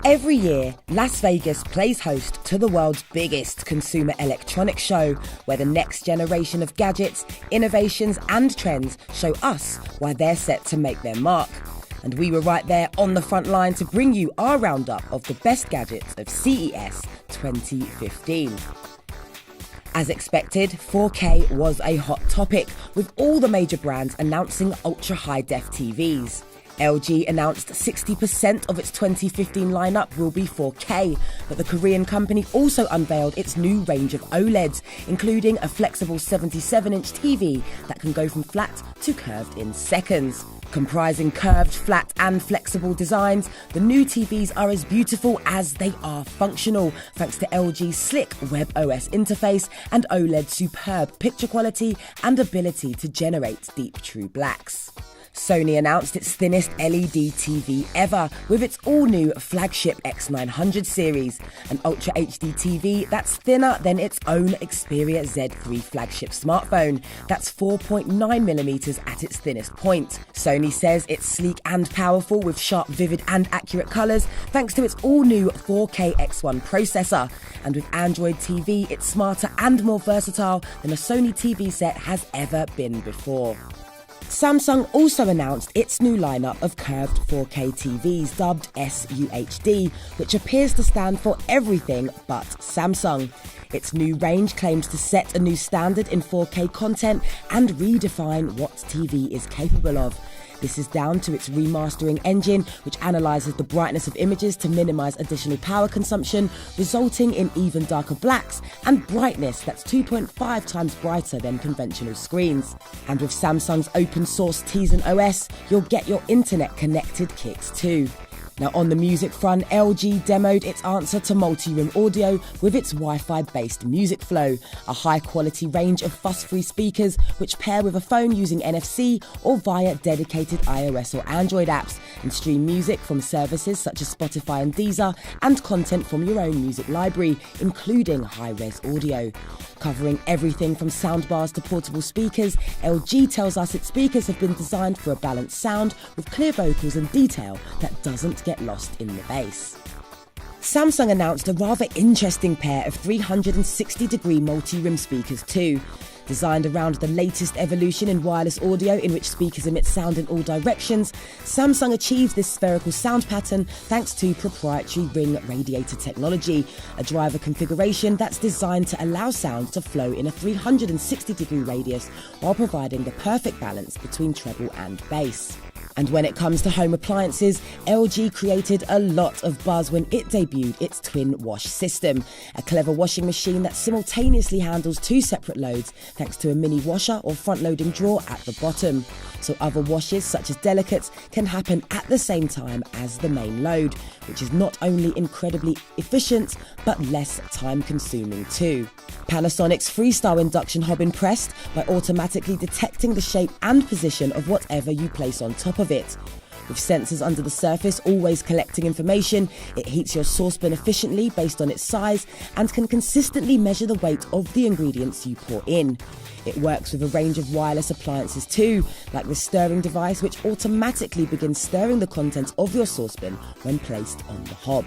Every year, Las Vegas plays host to the world's biggest consumer electronics show, where the next generation of gadgets, innovations and trends show us why they're set to make their mark. And we were right there on the front line to bring you our roundup of the best gadgets of CES 2015. As expected, 4K was a hot topic, with all the major brands announcing ultra-high-def TVs. LG announced 60% of its 2015 lineup will be 4K, but the Korean company also unveiled its new range of OLEDs, including a flexible 77-inch TV that can go from flat to curved in seconds. Comprising curved, flat and flexible designs, the new TVs are as beautiful as they are functional, thanks to LG's slick WebOS interface and OLED's superb picture quality and ability to generate deep true blacks. Sony announced its thinnest LED TV ever with its all-new flagship X900 series, an Ultra HD TV that's thinner than its own Xperia Z3 flagship smartphone, that's 4.9mm at its thinnest point. Sony says it's sleek and powerful with sharp, vivid and accurate colours thanks to its all-new 4K X1 processor, and with Android TV it's smarter and more versatile than a Sony TV set has ever been before. Samsung also announced its new lineup of curved 4K TVs dubbed SUHD, which appears to stand for everything but Samsung. Its new range claims to set a new standard in 4K content and redefine what TV is capable of. This is down to its remastering engine, which analyses the brightness of images to minimise additional power consumption, resulting in even darker blacks and brightness that's 2.5 times brighter than conventional screens. And with Samsung's open source Tizen OS, you'll get your internet connected kits too. Now on the music front, LG demoed its answer to multi-room audio with its Wi-Fi based Music Flow, a high quality range of fuss-free speakers which pair with a phone using NFC or via dedicated iOS or Android apps and stream music from services such as Spotify and Deezer and content from your own music library, including high-res audio. Covering everything from soundbars to portable speakers, LG tells us its speakers have been designed for a balanced sound with clear vocals and detail that doesn't get lost in the bass. Samsung announced a rather interesting pair of 360-degree multi-rim speakers too. Designed around the latest evolution in wireless audio in which speakers emit sound in all directions, Samsung achieves this spherical sound pattern thanks to proprietary ring radiator technology, a driver configuration that's designed to allow sound to flow in a 360-degree radius while providing the perfect balance between treble and bass. And when it comes to home appliances, LG created a lot of buzz when it debuted its twin wash system, a clever washing machine that simultaneously handles two separate loads thanks to a mini washer or front-loading drawer at the bottom. So other washes, such as delicates, can happen at the same time as the main load, which is not only incredibly efficient, but less time-consuming too. Panasonic's Freestyle induction hob impressed by automatically detecting the shape and position of whatever you place on top of it. With sensors under the surface always collecting information, it heats your saucepan efficiently based on its size and can consistently measure the weight of the ingredients you pour in. It works with a range of wireless appliances too, like the stirring device which automatically begins stirring the contents of your saucepan when placed on the hob.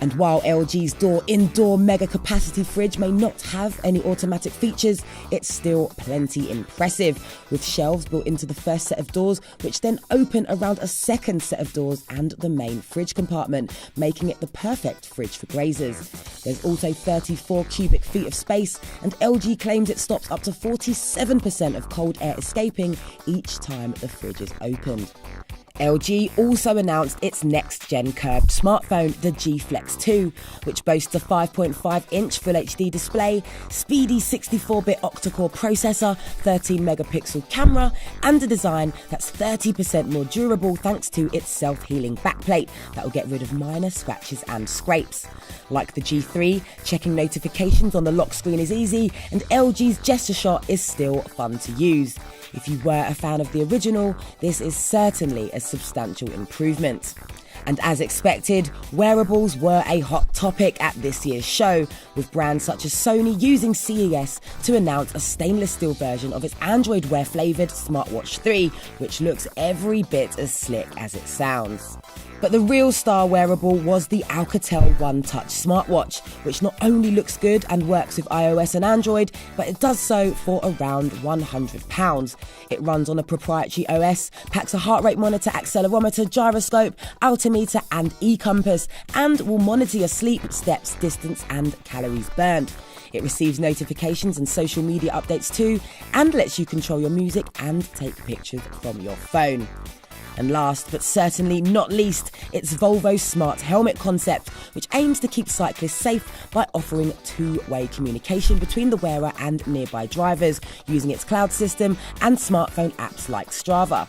And while LG's indoor mega capacity fridge may not have any automatic features, it's still plenty impressive, with shelves built into the first set of doors, which then open around a second set of doors and the main fridge compartment, making it the perfect fridge for grazers. There's also 34 cubic feet of space, and LG claims it stops up to 47% of cold air escaping each time the fridge is opened. LG also announced its next-gen curved smartphone, the G Flex 2, which boasts a 5.5-inch Full HD display, speedy 64-bit octa-core processor, 13-megapixel camera, and a design that's 30% more durable thanks to its self-healing backplate that will get rid of minor scratches and scrapes. Like the G3, checking notifications on the lock screen is easy, and LG's gesture shot is still fun to use. If you were a fan of the original, this is certainly a substantial improvement. And as expected, wearables were a hot topic at this year's show, with brands such as Sony using CES to announce a stainless steel version of its Android Wear flavoured smartwatch 3, which looks every bit as slick as it sounds. But the real star wearable was the Alcatel One Touch smartwatch, which not only looks good and works with iOS and Android, but it does so for around £100. It runs on a proprietary OS, packs a heart rate monitor, accelerometer, gyroscope, altimeter and e-compass, and will monitor your sleep, steps, distance and calories burned. It receives notifications and social media updates too, and lets you control your music and take pictures from your phone. And last but certainly not least, it's Volvo's smart helmet concept, which aims to keep cyclists safe by offering two-way communication between the wearer and nearby drivers, using its cloud system and smartphone apps like Strava.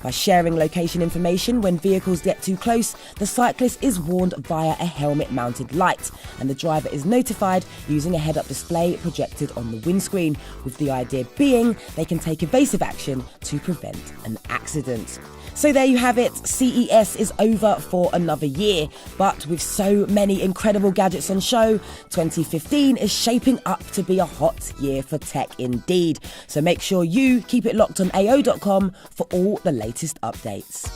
By sharing location information when vehicles get too close, the cyclist is warned via a helmet-mounted light, and the driver is notified using a head-up display projected on the windscreen, with the idea being they can take evasive action to prevent an accident. So there you have it, CES is over for another year, but with so many incredible gadgets on show, 2015 is shaping up to be a hot year for tech indeed. So make sure you keep it locked on AO.com for all the latest updates.